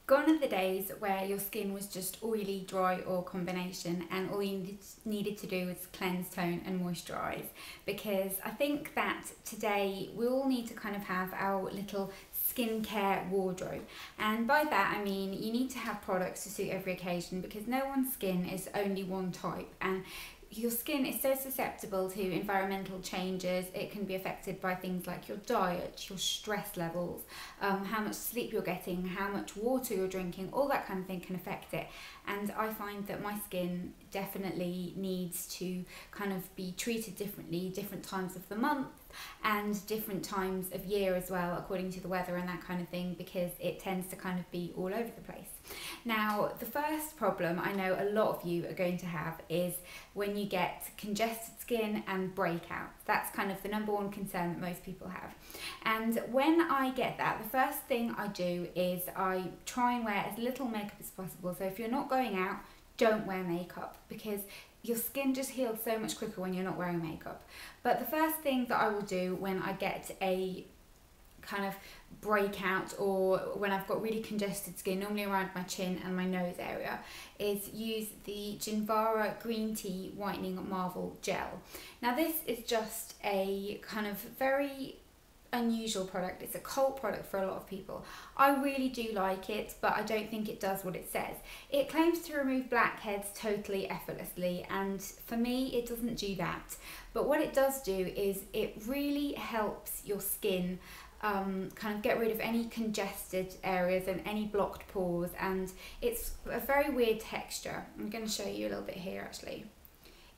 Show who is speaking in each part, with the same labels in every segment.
Speaker 1: Gone are the days where your skin was just oily, dry or combination and all you needed to do was cleanse, tone and moisturise, because I think that today we all need to kind of have our little skincare wardrobe, and by that I mean you need to have products to suit every occasion, because no one's skin is only one type, and your skin is so susceptible to environmental changes. It can be affected by things like your diet, your stress levels, how much sleep you're getting, how much water you're drinking, all that kind of thing can affect it. And I find that my skin definitely needs to kind of be treated differently, different times of the month and different times of year as well, according to the weather and that kind of thing, because it tends to kind of be all over the place. Now, the first problem I know a lot of you are going to have is when you get congested skin and breakouts. That's kind of the number one concern that most people have. And when I get that, the first thing I do is I try and wear as little makeup as possible. So if you're not going out, don't wear makeup, because your skin just heals so much quicker when you're not wearing makeup. But the first thing that I will do when I get a kind of breakout or when I've got really congested skin, normally around my chin and my nose area, is use the Ginvera green tea whitening marble gel. Now this is just a kind of very unusual product. It's a cult product for a lot of people. I really do like it, but I don't think it does what it says. It claims to remove blackheads totally effortlessly, and for me it doesn't do that. But what it does do is it really helps your skin kind of get rid of any congested areas and any blocked pores, and it's a very weird texture. I'm going to show you a little bit here actually.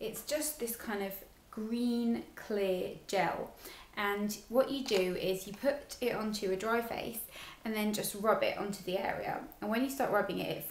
Speaker 1: It's just this kind of green clear gel, and what you do is you put it onto a dry face and then just rub it onto the area, and when you start rubbing it,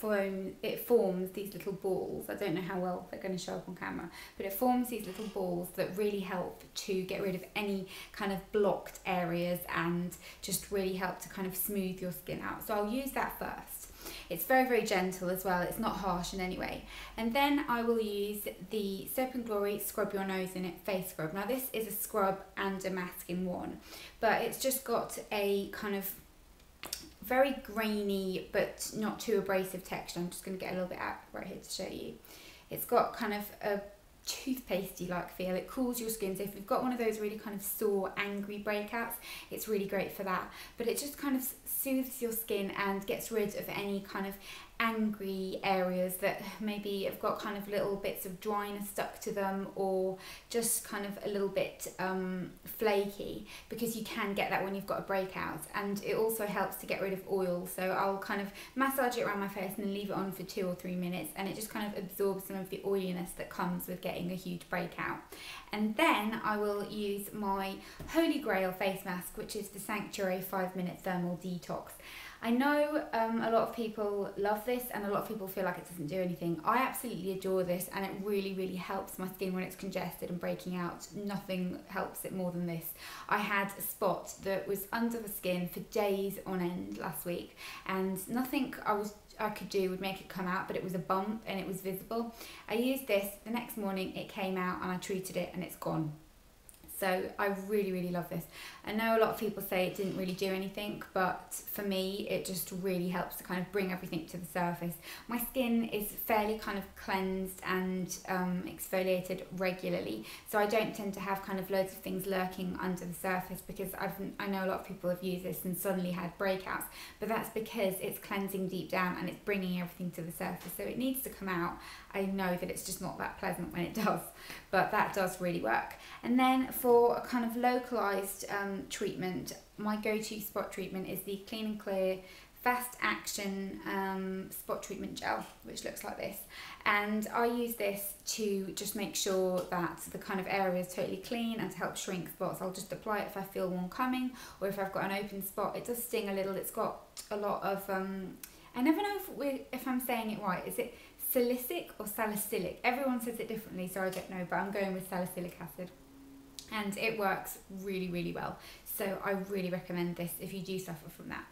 Speaker 1: it forms these little balls. I don't know how well they're going to show up on camera, but it forms these little balls that really help to get rid of any kind of blocked areas and just really help to kind of smooth your skin out. So I'll use that first. It's very, very gentle as well. It's not harsh in any way. And then I will use the Soap & Glory Scrub Your Nose In It Face Scrub. Now this is a scrub and a mask in one, but it's just got a kind of very grainy but not too abrasive texture. I'm just going to get a little bit out right here to show you. It's got kind of a toothpastey like feel. It cools your skin, so if you've got one of those really kind of sore, angry breakouts, it's really great for that. But it just kind of soothes your skin and gets rid of any kind of angry areas that maybe have got kind of little bits of dryness stuck to them, or just kind of a little bit flaky, because you can get that when you've got a breakout. And it also helps to get rid of oil, so I'll kind of massage it around my face and then leave it on for 2 or 3 minutes, and it just kind of absorbs some of the oiliness that comes with getting a huge breakout. And then I will use my holy grail face mask, which is the Sanctuary 5-minute thermal detox. I know a lot of people love this and a lot of people feel like it doesn't do anything. I absolutely adore this, and it really, really helps my skin when it's congested and breaking out. Nothing helps it more than this. I had a spot that was under the skin for days on end last week, and nothing I could do would make it come out, but it was a bump and it was visible. I used this, the next morning it came out and I treated it and it's gone. So I really, really love this. I know a lot of people say it didn't really do anything, but for me, it just really helps to kind of bring everything to the surface. My skin is fairly kind of cleansed and exfoliated regularly, so I don't tend to have kind of loads of things lurking under the surface, because I know a lot of people have used this and suddenly had breakouts, but that's because it's cleansing deep down and it's bringing everything to the surface. So it needs to come out. I know that it's just not that pleasant when it does, but that does really work. And then for a kind of localized treatment, my go-to spot treatment is the Clean and Clear Fast Action Spot Treatment Gel, which looks like this. And I use this to just make sure that the kind of area is totally clean, and to help shrink spots. I'll just apply it if I feel one coming, or if I've got an open spot. It does sting a little. It's got a lot of, I never know if I'm saying it right. Is it salicylic or salicylic? Everyone says it differently, so I don't know, but I'm going with salicylic acid. And it works really, really well. So I really recommend this if you do suffer from that.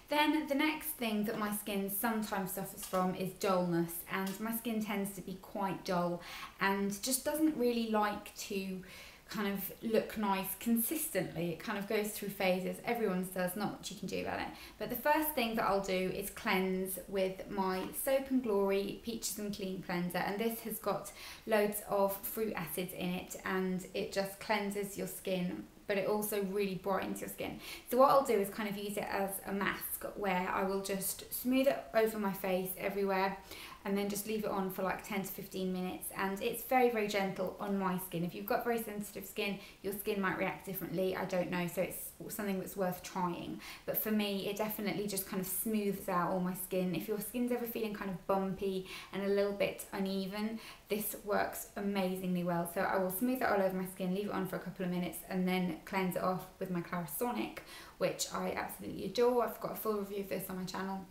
Speaker 1: Then the next thing that my skin sometimes suffers from is dullness, and my skin tends to be quite dull and just doesn't really like to kind of look nice consistently. It kind of goes through phases. Everyone's does, not much you can do about it. But the first thing that I'll do is cleanse with my Soap and Glory Peaches and Clean cleanser, and this has got loads of fruit acids in it, and it just cleanses your skin, but it also really brightens your skin. So what I'll do is kind of use it as a mask, where I will just smooth it over my face everywhere, and then just leave it on for like 10 to 15 minutes. And it's very, very gentle on my skin. If you've got very sensitive skin, your skin might react differently, I don't know, so it's something that's worth trying. But for me, it definitely just kind of smooths out all my skin. If your skin's ever feeling kind of bumpy and a little bit uneven, this works amazingly well. So I will smooth it all over my skin, leave it on for a couple of minutes, and then cleanse it off with my Clarisonic, which I absolutely adore. I've got a full review of this on my channel.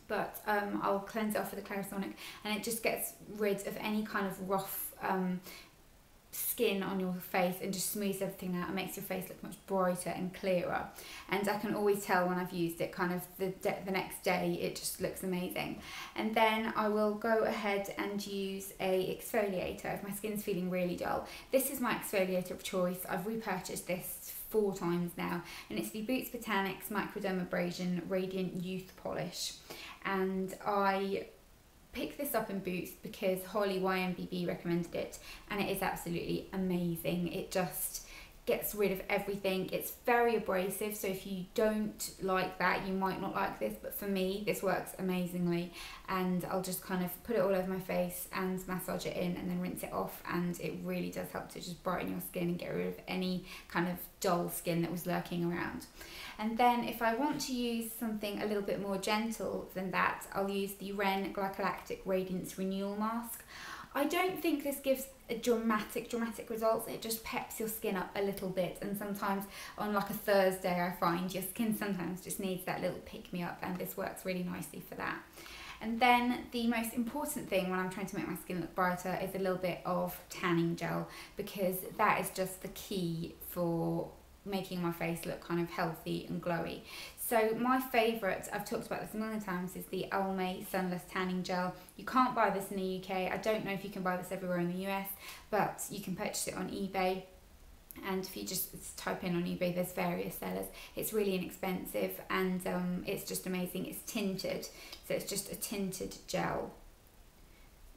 Speaker 1: But I'll cleanse it off with the Clarisonic, and it just gets rid of any kind of rough skin on your face and just smooths everything out and makes your face look much brighter and clearer. And I can always tell when I've used it, kind of the next day, it just looks amazing. And then I will go ahead and use a exfoliator if my skin's feeling really dull. This is my exfoliator of choice. I've repurchased this 4 times now, and it's the Boots Botanics Microdermabrasion Radiant Youth Polish. And I picked this up in Boots because Holly YMBB recommended it, and it is absolutely amazing. It just gets rid of everything. It's very abrasive, so if you don't like that, you might not like this, but for me this works amazingly. And I'll just kind of put it all over my face and massage it in, and then rinse it off, and it really does help to just brighten your skin and get rid of any kind of dull skin that was lurking around. And then if I want to use something a little bit more gentle than that, I'll use the Ren Glycolactic Radiance Renewal Mask. I don't think this gives a dramatic results. It just peps your skin up a little bit, and sometimes on like a Thursday I find your skin sometimes just needs that little pick me up, and this works really nicely for that. And then the most important thing when I'm trying to make my skin look brighter is a little bit of tanning gel, because that is just the key for making my face look kind of healthy and glowy. So my favourite, I've talked about this a million times, is the Almay Sunless Tanning Gel. You can't buy this in the UK. I don't know if you can buy this everywhere in the US, but you can purchase it on eBay. And if you just type in on eBay, there's various sellers. It's really inexpensive, and it's just amazing. It's tinted, so it's just a tinted gel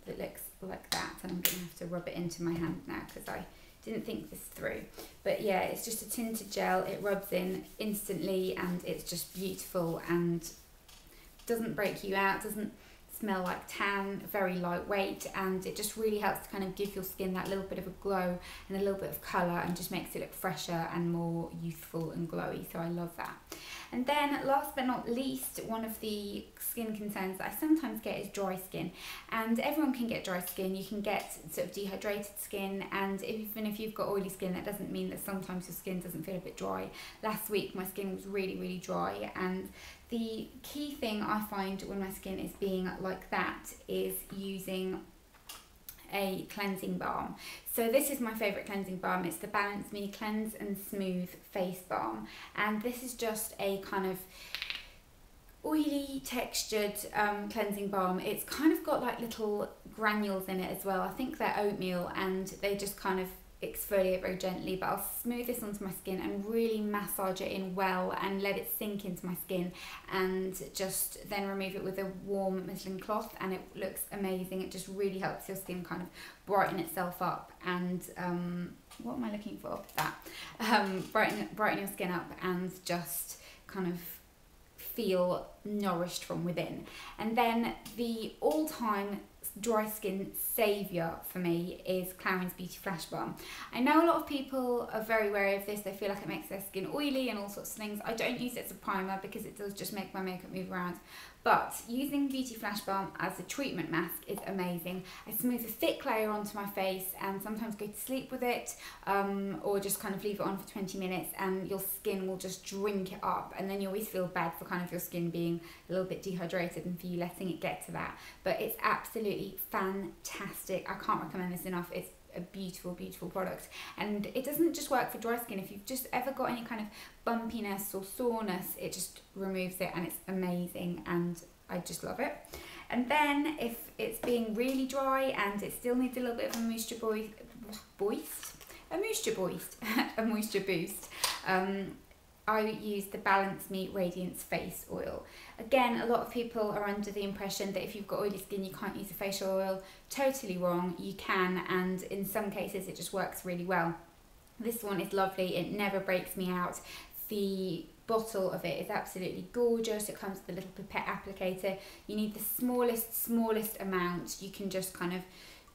Speaker 1: that looks like that. And I'm going to have to rub it into my hand now because I didn't think this through. But yeah, it's just a tinted gel. It rubs in instantly, and it's just beautiful and doesn't break you out, doesn't smell like tan, very lightweight, and it just really helps to kind of give your skin that little bit of a glow and a little bit of colour, and just makes it look fresher and more youthful and glowy. So I love that. And then last but not least, one of the skin concerns that I sometimes get is dry skin. And everyone can get dry skin. You can get sort of dehydrated skin, and even if you've got oily skin, that doesn't mean that sometimes your skin doesn't feel a bit dry. Last week my skin was really dry, and the key thing I find when my skin is being like that is using a cleansing balm. So this is my favourite cleansing balm. It's the Balance Me Cleanse and Smooth Face Balm, and this is just a kind of oily textured cleansing balm. It's kind of got like little granules in it as well. I think they're oatmeal, and they just kind of exfoliate very gently. But I'll smooth this onto my skin and really massage it in well and let it sink into my skin, and just then remove it with a warm muslin cloth, and it looks amazing. It just really helps your skin kind of brighten itself up, and what am I looking for? That brighten your skin up and just kind of feel nourished from within. And then the all-time dry skin saviour for me is Clarins Beauty Flash Balm. I know a lot of people are very wary of this. They feel like it makes their skin oily and all sorts of things. I don't use it as a primer because it does just make my makeup move around. But using Beauty Flash Balm as a treatment mask is amazing. I smooth a thick layer onto my face and sometimes go to sleep with it, or just kind of leave it on for 20 minutes, and your skin will just drink it up, and then you always feel bad for kind of your skin being a little bit dehydrated and for you letting it get to that. But it's absolutely fantastic. I can't recommend this enough. It's a beautiful product, and it doesn't just work for dry skin. If you've just ever got any kind of bumpiness or soreness, it just removes it, and it's amazing, and I just love it. And then if it's being really dry and it still needs a little bit of a moisture a moisture boost. A moisture boost. I use the Balance Me Radiance Face Oil. Again, a lot of people are under the impression that if you've got oily skin you can't use a facial oil. Totally wrong, you can, and in some cases it just works really well. This one is lovely, it never breaks me out. The bottle of it is absolutely gorgeous. It comes with a little pipette applicator. You need the smallest amount. You can just kind of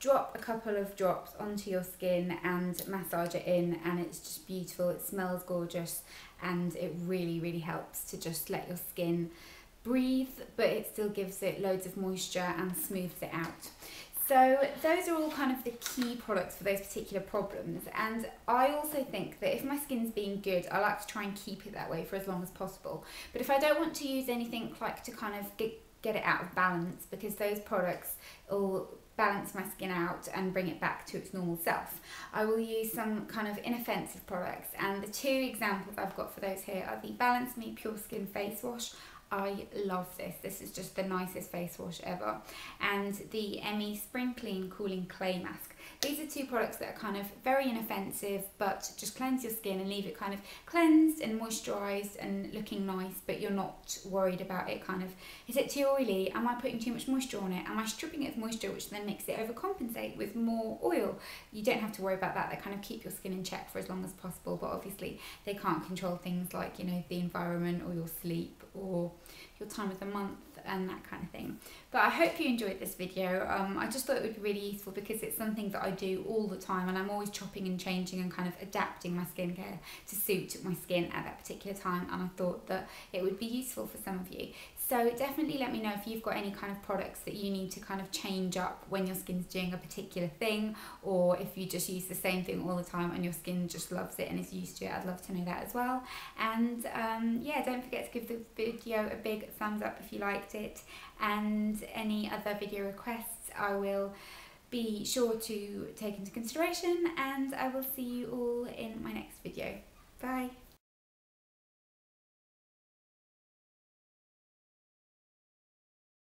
Speaker 1: drop a couple of drops onto your skin and massage it in, and it's just beautiful. It smells gorgeous, and it really helps to just let your skin breathe, but it still gives it loads of moisture and smooths it out. So those are all kind of the key products for those particular problems, and I also think that if my skin's being good, I like to try and keep it that way for as long as possible. But if I don't want to use anything like to kind of get it out of balance, because those products will balance my skin out and bring it back to its normal self, I will use some kind of inoffensive products, and the two examples I've got for those here are the Balance Me Pure Skin Face Wash. I love this. This is just the nicest face wash ever. And the Amie Spring Clean Cooling Clay Mask. These are two products that are kind of very inoffensive, but just cleanse your skin and leave it kind of cleansed and moisturised and looking nice, but you're not worried about it kind of, is it too oily? Am I putting too much moisture on it? Am I stripping it of moisture, which then makes it overcompensate with more oil? You don't have to worry about that. They kind of keep your skin in check for as long as possible, but obviously they can't control things like, you know, the environment or your sleep or your time of the month and that kind of thing. But I hope you enjoyed this video. I just thought it would be really useful because it's something that I do all the time, and I'm always chopping and changing and kind of adapting my skincare to suit my skin at that particular time, and I thought that it would be useful for some of you. So definitely let me know if you've got any kind of products that you need to kind of change up when your skin's doing a particular thing, or if you just use the same thing all the time and your skin just loves it and is used to it. I'd love to know that as well. And yeah, don't forget to give the video a big thumbs up if you liked it, and any other video requests I will be sure to take into consideration, and I will see you all in my next video. Bye.